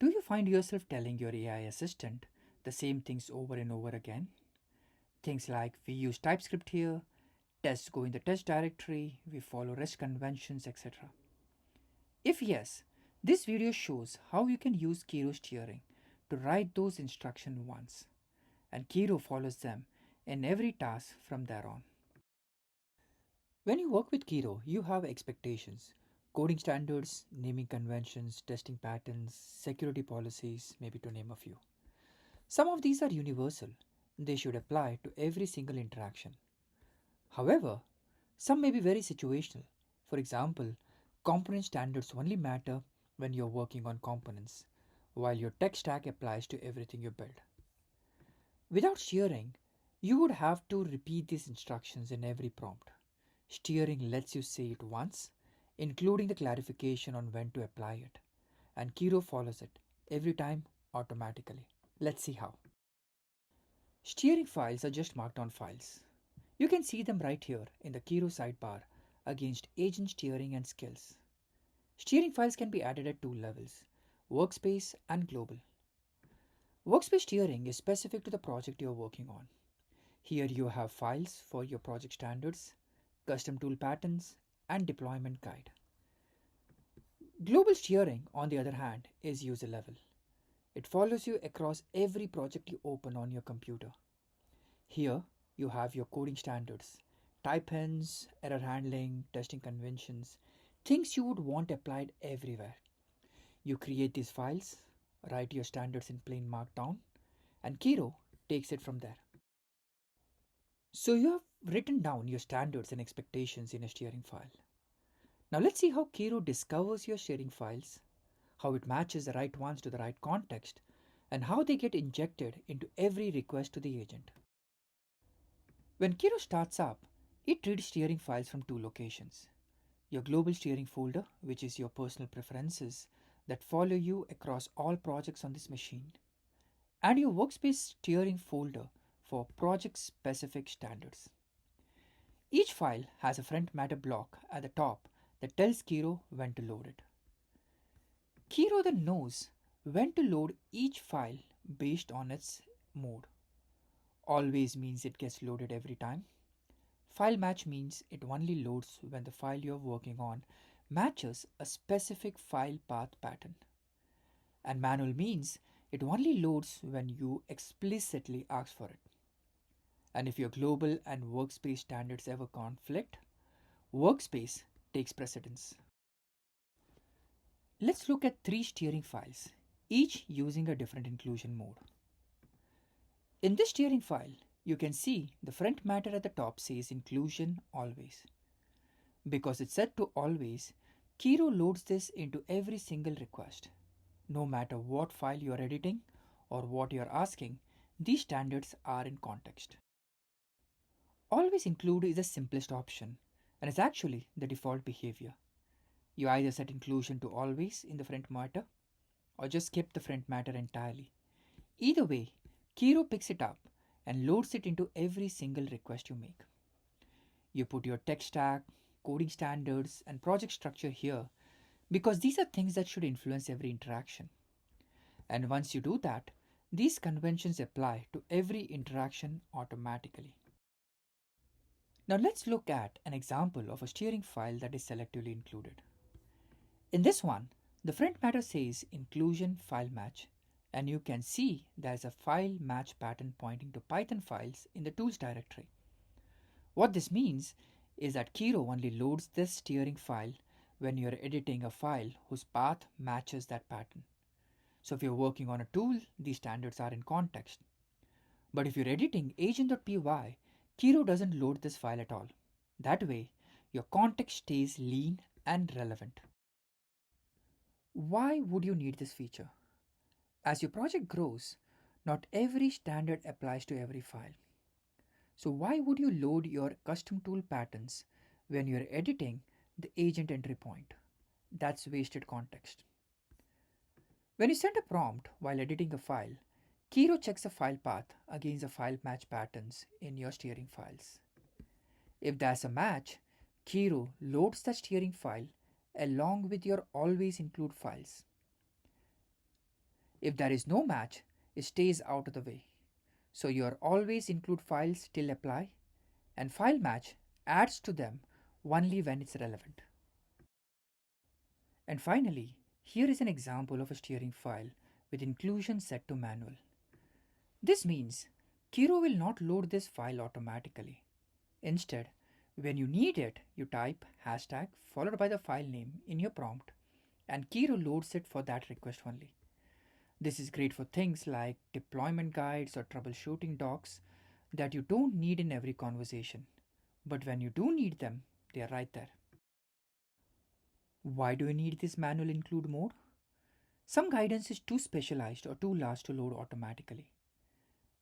Do you find yourself telling your AI assistant the same things over and over again? Things like we use TypeScript here, tests go in the test directory, we follow REST conventions, etc. If yes, this video shows how you can use Kiro Steering to write those instructions once, and Kiro follows them in every task from there on. When you work with Kiro, you have expectations, coding standards, naming conventions, testing patterns, security policies, maybe to name a few. Some of these are universal, they should apply to every single interaction. However, some may be very situational. For example, component standards only matter when you're working on components, while your tech stack applies to everything you build. Without steering, you would have to repeat these instructions in every prompt. Steering lets you say it once, including the clarification on when to apply it, and Kiro follows it every time automatically. Let's see how. Steering files are just marked on files. You can see them right here in the Kiro sidebar against agent steering and skills. Steering files can be added at two levels, workspace and global. Workspace steering is specific to the project you're working on. Here you have files for your project standards, custom tool patterns, and deployment guide. Global steering, on the other hand, is user level. It follows you across every project you open on your computer. Here you have your coding standards, type hints, error handling, testing conventions, things you would want applied everywhere. You create these files, write your standards in plain markdown, and Kiro takes it from there. So you have written down your standards and expectations in a steering file. Now let's see how Kiro discovers your steering files, how it matches the right ones to the right context, and how they get injected into every request to the agent. When Kiro starts up, it reads steering files from two locations. Your global steering folder, which is your personal preferences that follow you across all projects on this machine, and your workspace steering folder for project-specific standards. Each file has a front matter block at the top that tells Kiro when to load it. Kiro then knows when to load each file based on its mode. Always means it gets loaded every time. fileMatch means it only loads when the file you're working on matches a specific file path pattern. And manual means it only loads when you explicitly ask for it. And if your global and workspace standards ever conflict, workspace takes precedence. Let's look at three steering files, each using a different inclusion mode. In this steering file, you can see the front matter at the top says inclusion always. Because it's set to always, Kiro loads this into every single request. No matter what file you're editing or what you're asking, these standards are in context. Always include is the simplest option and is actually the default behavior. You either set inclusion to always in the front matter or just skip the front matter entirely. Either way, Kiro picks it up and loads it into every single request you make. You put your tech stack, coding standards, and project structure here because these are things that should influence every interaction. And once you do that, these conventions apply to every interaction automatically. Now let's look at an example of a steering file that is selectively included. In this one, the front matter says inclusion fileMatch, and you can see there's a file match pattern pointing to Python files in the tools directory. What this means is that Kiro only loads this steering file when you're editing a file whose path matches that pattern. So if you're working on a tool, these standards are in context. But if you're editing agent.py, Kiro doesn't load this file at all. That way, your context stays lean and relevant. Why would you need this feature? As your project grows, not every standard applies to every file. So why would you load your custom tool patterns when you're editing the agent entry point? That's wasted context. When you send a prompt while editing a file, Kiro checks the file path against the file match patterns in your steering files. If there's a match, Kiro loads the steering file along with your always include files. If there is no match, it stays out of the way. So you always include files till apply, and fileMatch adds to them only when it's relevant. And finally, here is an example of a steering file with inclusion set to manual. This means Kiro will not load this file automatically. Instead, when you need it, you type hashtag followed by the file name in your prompt, and Kiro loads it for that request only. This is great for things like deployment guides or troubleshooting docs that you don't need in every conversation. But when you do need them, they are right there. Why do you need this manual include mode? Some guidance is too specialized or too large to load automatically.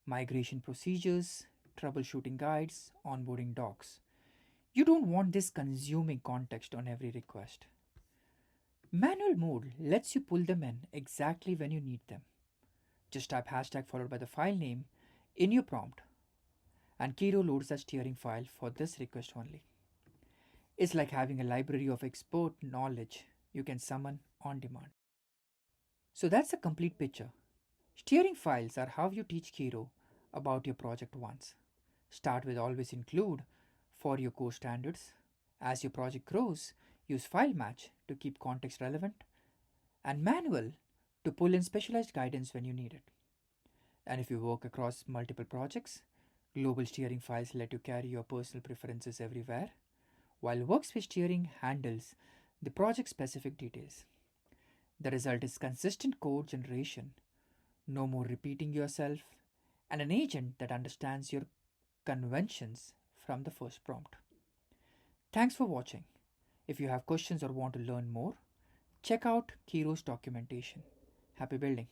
Migration procedures, troubleshooting guides, onboarding docs. You don't want this consuming context on every request. Manual mode lets you pull them in exactly when you need them. Just type hashtag followed by the file name in your prompt, and Kiro loads the steering file for this request only. It's like having a library of expert knowledge you can summon on demand. So that's a complete picture. Steering files are how you teach Kiro about your project once. Start with always include for your core standards. As your project grows, use fileMatch to keep context relevant, and manual to pull in specialized guidance when you need it. And if you work across multiple projects, global steering files let you carry your personal preferences everywhere, while workspace steering handles the project specific details. The result is consistent code generation, no more repeating yourself, and an agent that understands your conventions from the first prompt. Thanks for watching. If you have questions or want to learn more, check out Kiro's documentation. Happy building!